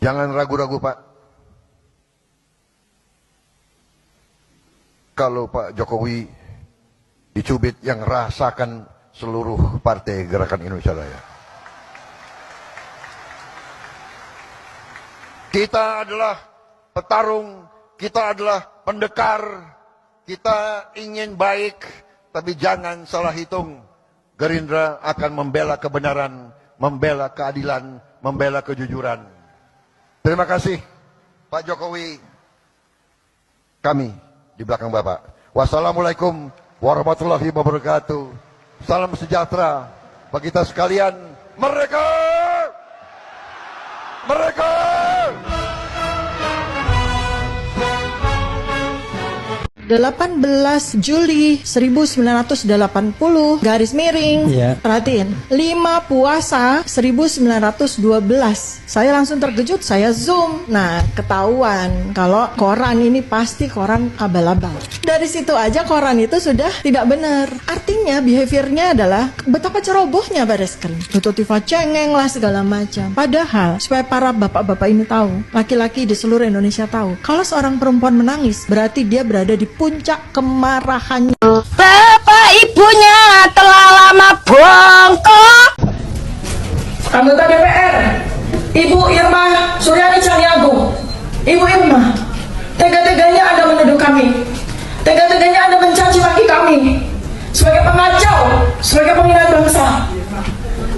Jangan ragu-ragu Pak. Kalau Pak Jokowi dicubit, yang rasakan seluruh partai Gerakan Indonesia Raya. Kita adalah petarung, kita adalah pendekar, kita ingin baik, tapi jangan salah hitung. Gerindra akan membela kebenaran, membela keadilan, membela kejujuran. Terima kasih Pak Jokowi. Kami di belakang Bapak. Wassalamualaikum warahmatullahi wabarakatuh. Salam sejahtera bagi kita sekalian. Merdeka! Merdeka! 18 Juli 1980 garis miring, perhatiin 5 puasa 1912. Saya langsung terkejut, saya zoom. Nah, ketahuan kalau koran ini pasti koran abal-abal. Dari situ aja koran itu sudah tidak benar. Artinya behaviornya adalah betapa cerobohnya Bareskrim. Tututiva cengeng lah segala macam. Padahal supaya para bapak-bapak ini tahu, laki-laki di seluruh Indonesia tahu, kalau seorang perempuan menangis berarti dia berada di puncak kemarahannya. Bapak ibunya telah lama bongkok. Anggota DPR, Ibu Irma Suryani Caniagung. Ibu Irma, tega-teganya Anda menuduh kami, tega-teganya Anda mencaci maki kami sebagai pengacau, sebagai penghinaan bangsa.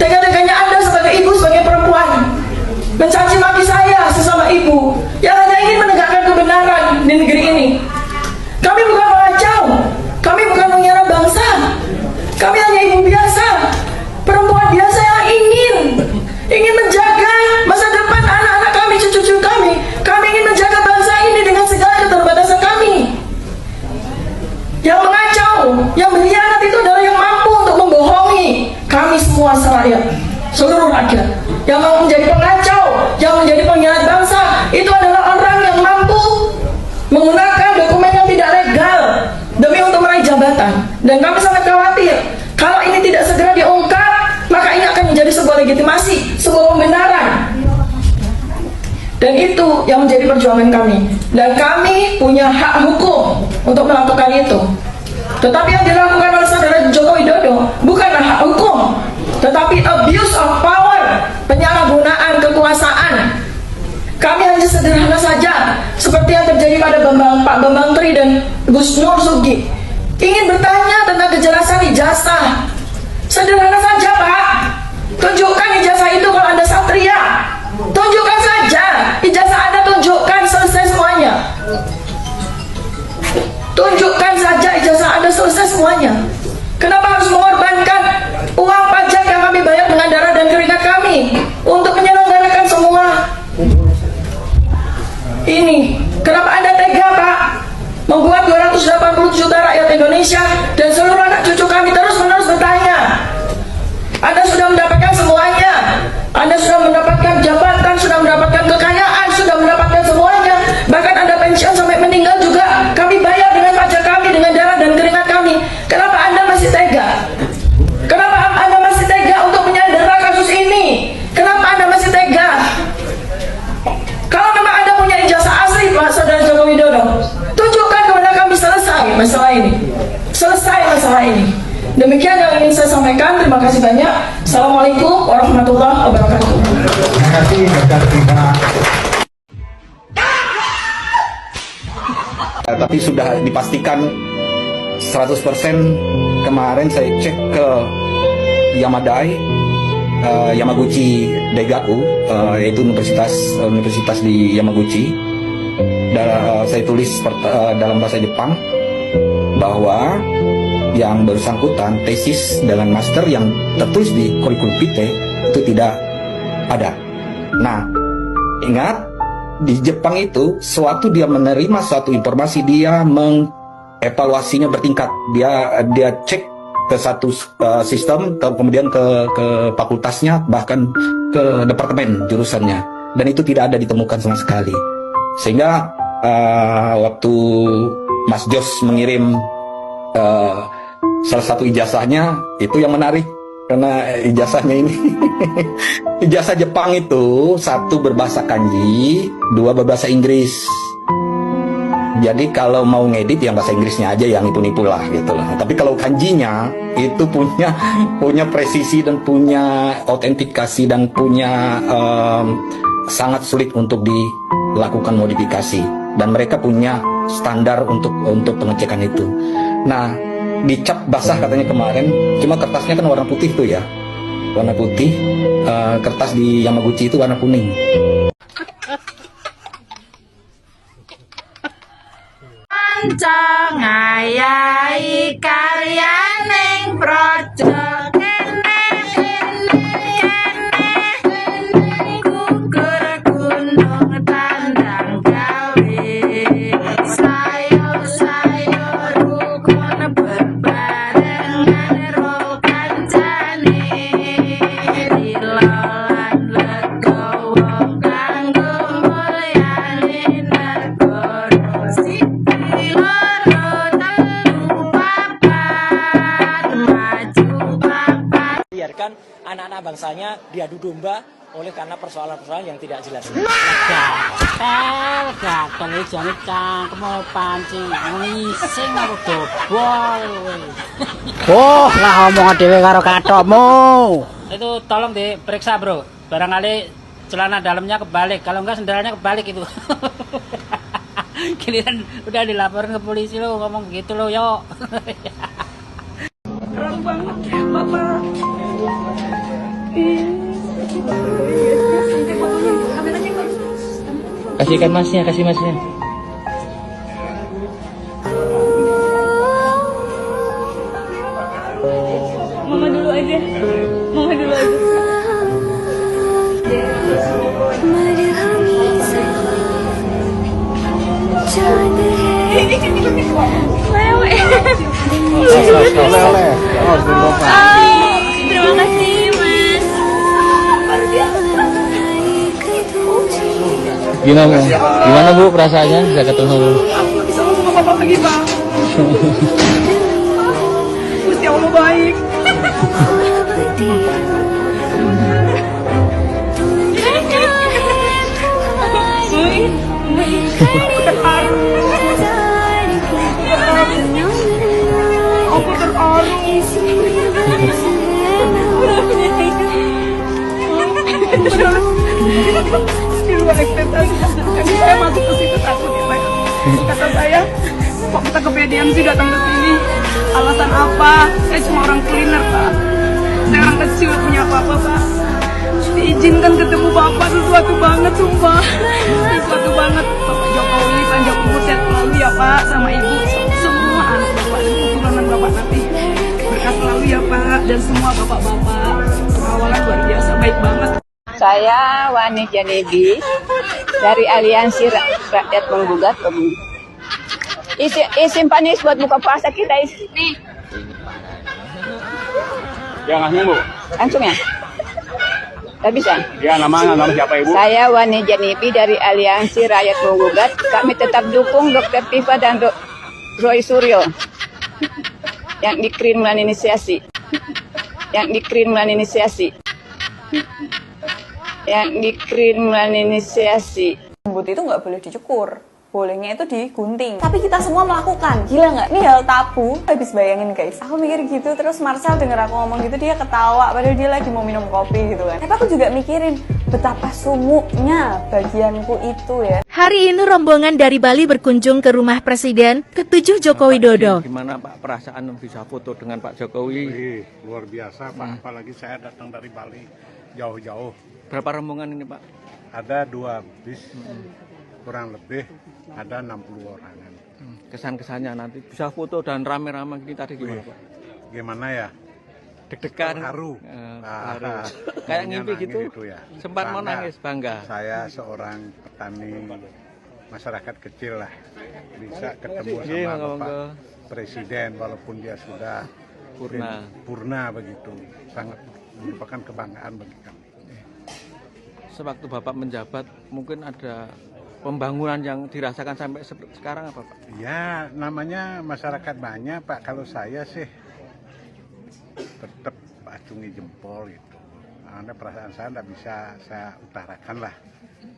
Tega-teganya Anda sebagai ibu, sebagai perempuan mencaci maki saya sesama ibu yang hanya ingin menegakkan kebenaran di negeri ini. Kami bukan pengacau, kami bukan mengira bangsa, kami hanya ibu biasa, perempuan biasa yang ingin menjaga masa depan anak-anak kami, cucu-cucu kami. Kami ingin menjaga bangsa ini dengan segala keterbatasan kami. Yang mengacau, yang berkhianat itu adalah yang mampu untuk membohongi kami semua serakyat, seluruh rakyat. Yang mau menjadi pengacau, yang menjadi pengkhianat bangsa, itu adalah orang yang mampu menggunakan dokumen yang tidak legal demi untuk meraih jabatan. Dan kami sangat khawatir kalau ini tidak segera diungkap, maka ini akan menjadi sebuah legitimasi, sebuah pembenaran. Dan itu yang menjadi perjuangan kami. Dan kami punya hak hukum untuk melakukan itu. Tetapi yang dilakukan oleh saudara Joko Widodo bukanlah hak hukum, tetapi abuse of power, penyalahgunaan kekuasaan. Kami hanya sederhana saja, seperti yang terjadi pada Pak Bambang Tri dan Gus Nur Sugi, ingin bertanya tentang kejelasan ijazah. Sederhana saja Pak, tunjukkan ijazah itu kalau Anda satria. Tunjukkan saja, ijazah Anda tunjukkan, selesai semuanya. Tunjukkan saja ijazah Anda, selesai semuanya. Kenapa harus mengorbankan uang pajak yang kami bayar dengan darah dan keringat kami untuk menyelenggarakan semua ini? Kenapa Anda tega Pak membuat 280 juta rakyat Indonesia dan seluruh anak cucu kami terus-menerus bertanya? Anda sudah mendapatkan semuanya, Anda sudah mendapatkan jabatan, sudah mendapatkan kekayaan, sudah mendapatkan semuanya, bahkan Anda pensiun sampai meninggal juga kami bayar dengan pajak kami, dengan darah dan keringat kami. Kenapa Anda masih tega? Kenapa Anda masih tega untuk menyandera kasus ini? Kenapa Anda masih tega? Kalau memang Anda punya ijazah asli Pak Saudara Joko Widodo, tunjukkan kepada kami, selesai masalah ini. Selesai masalah ini. Demikian yang ingin saya sampaikan. Terima kasih banyak. Assalamualaikum warahmatullahi wabarakatuh. Terima kasih Dr. Tina. Tapi sudah dipastikan 100%. Kemarin saya cek ke Yamadai, Yamaguchi Daigaku, yaitu universitas di Yamaguchi. Saya tulis dalam bahasa Jepang bahwa yang bersangkutan tesis dengan master yang tertulis di kurikulum vitae itu tidak ada. Nah, ingat di Jepang itu dia menerima suatu informasi, dia mengevaluasinya bertingkat. Dia cek ke satu sistem, kemudian ke fakultasnya, bahkan ke departemen jurusannya, dan itu tidak ada ditemukan sama sekali. Sehingga waktu Mas Jos mengirim salah satu ijazahnya, itu yang menarik karena ijazahnya ini ijazah Jepang itu 1 berbahasa kanji, 2 berbahasa Inggris. Jadi kalau mau ngedit yang bahasa Inggrisnya aja yang nipu-nipu lah gitu lah. Tapi kalau kanjinya itu punya presisi dan punya autentikasi dan punya sangat sulit untuk dilakukan modifikasi. Dan mereka punya standar untuk pengecekan itu. Nah, dicap basah katanya kemarin, cuma kertasnya kan warna putih tuh ya, warna putih. Kertas di Yamaguchi itu warna kuning. Ngayahi karya ning projo kene gugur gunung tandang gawe sayur rukun bebarengan ro kancane dilolan legowo kanggo mulyane negara biarkan anak-anak bangsanya diadu domba oleh karena persoalan-persoalan yang tidak jelas. Gatel jane cangkem pancing ngising aku dobol. Oh, lah omong dhewe karo katokmu. Itu tolong diperiksa, Bro. Barangkali celana dalamnya kebalik, kalau enggak sendalnya kebalik itu. Giliran udah dilaporin ke polisi lo ngomong begitu lo, yo. Terlalu banget, Bapak. Kasihkan masnya, kasih masnya. Mama dulu aja. Mama dulu aja. Terima kasih, Mas. Gimana Bu perasaannya bisa ketemu lu? Aku bisa ngomong sama Bapak lagi, Bang. Gusti Allah baik. Aku terharu. Di luar ekspektasi. Jadi saya masuk ke situ takut ya, Pak. Kata saya, kok kita kepedean sih datang ke sini? Alasan apa? Saya cuma orang kuliner, Pak. Saya orang kecil, punya apa-apa, Pak. Diizinkan ketemu Bapak, sesuatu banget, sumpah. Sesuatu banget. Bapak Jokowi, panjang umur, sehat selalu ya, Pak. Sama Ibu, semua anak Bapak dan keturunan Bapak nanti. Berkah selalu ya, Pak. Dan semua Bapak-Bapak. Perawalan luar biasa, baik banget. Saya Wani Janebi dari Aliansi Rakyat Menggugat Pemilu. Simpan buat buka puasa kita nih. Ya langsung Bu. Langsung ya? Tak bisa? Ya nama siapa Ibu? Saya Wani Janebi dari Aliansi Rakyat Menggugat. Kami tetap dukung Dr. Piva dan Roy Suryo yang dikriminalisasi. Yang dikriminalisasi. Rambut itu nggak boleh dicukur, bolehnya itu digunting. Tapi kita semua melakukan, gila nggak? Ini hal tabu. Habis bayangin guys, aku mikir gitu, terus Marcel denger aku ngomong gitu, dia ketawa, padahal dia lagi mau minum kopi gitu kan. Tapi aku juga mikirin, betapa sumuknya bagianku itu ya. Hari ini rombongan dari Bali berkunjung ke rumah Presiden ke-7 Joko Widodo. Gimana Pak perasaan bisa foto dengan Pak Jokowi? Luar biasa Pak, apalagi saya datang dari Bali jauh-jauh. Berapa rombongan ini Pak? Ada 2 bis, kurang lebih ada 60 orangan. Kesan-kesannya nanti bisa foto dan rame-rame gini tadi gimana Pak? Gimana ya? Deg-degan. Haru. Kayak ngimpi gitu. Ya. Sempat mau Bangga. nangis, bangga. Saya seorang petani masyarakat kecil lah, bisa ketemu Iya, sama bangga. Bapak Presiden walaupun dia sudah purna begitu. Sangat merupakan kebanggaan bagi kami. Sewaktu Bapak menjabat mungkin ada pembangunan yang dirasakan sampai sekarang apa Pak? Ya namanya masyarakat banyak Pak. Kalau saya sih tetap acungi jempol itu. Karena perasaan saya tidak bisa saya utarakan lah.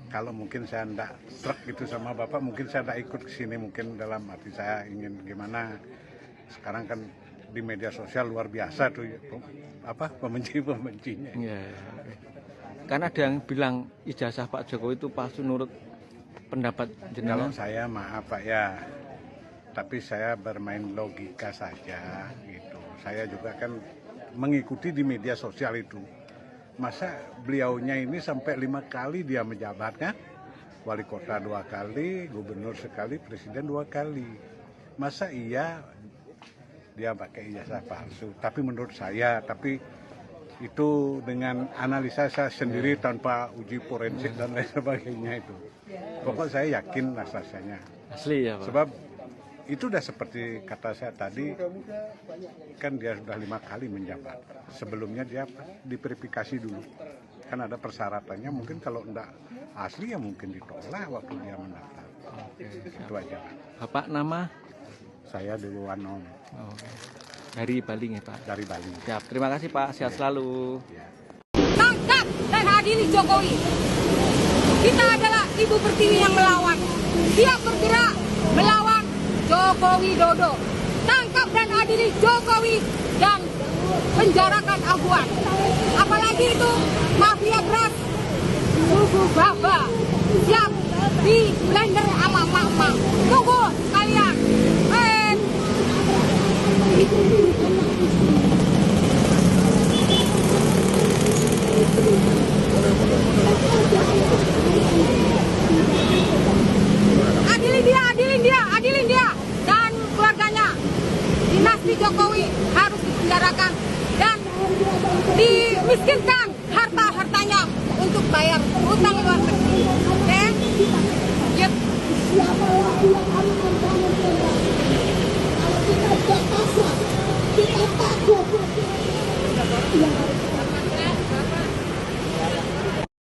Kalau mungkin saya tidak serak gitu sama Bapak, mungkin saya tidak ikut ke sini. Mungkin dalam hati saya ingin gimana. Sekarang kan di media sosial luar biasa tuh, pembenci-pembencinya. Ya. Karena ada yang bilang ijazah Pak Jokowi itu palsu menurut pendapat jenengan. Kalau saya maaf Pak ya, tapi saya bermain logika saja gitu. Saya juga kan mengikuti di media sosial itu. Masa beliaunya ini sampai 5 kali dia menjabat kan? Wali kota 2 kali, gubernur sekali, presiden 2 kali. Masa iya dia pakai ijazah palsu? Tapi menurut saya, itu dengan analisa saya sendiri tanpa uji forensik dan lain sebagainya itu. Pokoknya saya yakin rasanya. Asli ya Pak? Sebab itu udah seperti kata saya tadi, kan dia sudah 5 kali menjabat. Sebelumnya dia diverifikasi dulu. Kan ada persyaratannya, mungkin kalau enggak asli ya mungkin ditolak waktu dia mendaftar. Itu aja. Bapak nama? Saya Dewanom. Dari Bali ya Pak? Dari Bali. Siap, terima kasih Pak, sehat selalu. Tangkap dan adili Jokowi. Kita adalah Ibu Pertiwi yang melawan. Siap bergerak melawan Joko Widodo. Tangkap dan adili Jokowi dan penjarakan Ahwan. Apalagi itu mafia beras suku Baba. Siap di blender sama mama. Tunggu kalian. Adilin dia dan keluarganya. Dinasti Jokowi harus dipenjarakan dan dimiskinkan.